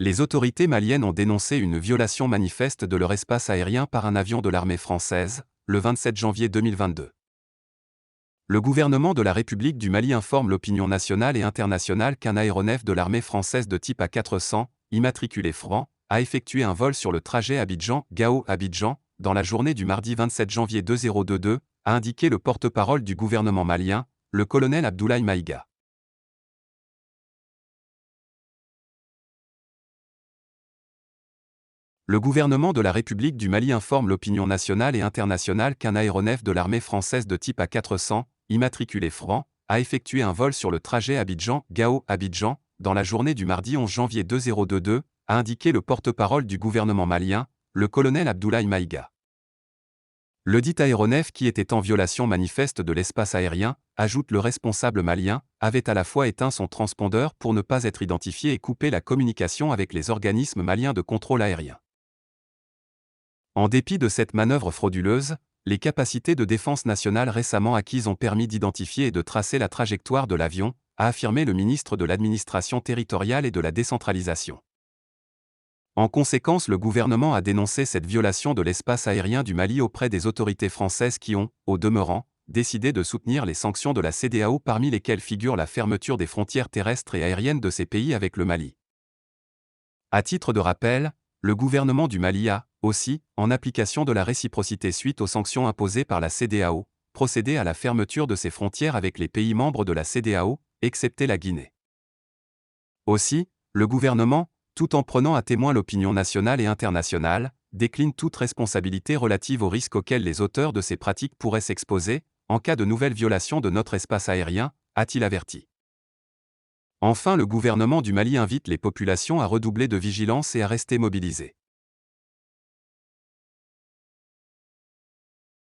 Les autorités maliennes ont dénoncé une violation manifeste de leur espace aérien par un avion de l'armée française, le 27 janvier 2022. Le gouvernement de la République du Mali informe l'opinion nationale et internationale qu'un aéronef de l'armée française de type A400, immatriculé franc, a effectué un vol sur le trajet Abidjan-Gao-Abidjan, dans la journée du mardi 27 janvier 2022, a indiqué le porte-parole du gouvernement malien, le colonel Abdoulaye Maïga. Le gouvernement de la République du Mali informe l'opinion nationale et internationale qu'un aéronef de l'armée française de type A400, immatriculé franc, a effectué un vol sur le trajet Abidjan-Gao-Abidjan, dans la journée du mardi 11 janvier 2022, a indiqué le porte-parole du gouvernement malien, le colonel Abdoulaye Maïga. Le dit aéronef, qui était en violation manifeste de l'espace aérien, ajoute le responsable malien, avait à la fois éteint son transpondeur pour ne pas être identifié et coupé la communication avec les organismes maliens de contrôle aérien. En dépit de cette manœuvre frauduleuse, les capacités de défense nationale récemment acquises ont permis d'identifier et de tracer la trajectoire de l'avion, a affirmé le ministre de l'Administration territoriale et de la décentralisation. En conséquence, le gouvernement a dénoncé cette violation de l'espace aérien du Mali auprès des autorités françaises qui ont, au demeurant, décidé de soutenir les sanctions de la CEDEAO, parmi lesquelles figure la fermeture des frontières terrestres et aériennes de ces pays avec le Mali. À titre de rappel, le gouvernement du Mali a, aussi, en application de la réciprocité suite aux sanctions imposées par la CEDEAO, procédé à la fermeture de ses frontières avec les pays membres de la CEDEAO, excepté la Guinée. Aussi, le gouvernement, tout en prenant à témoin l'opinion nationale et internationale, décline toute responsabilité relative aux risques auxquels les auteurs de ces pratiques pourraient s'exposer, en cas de nouvelle violation de notre espace aérien, a-t-il averti. Enfin, le gouvernement du Mali invite les populations à redoubler de vigilance et à rester mobilisées.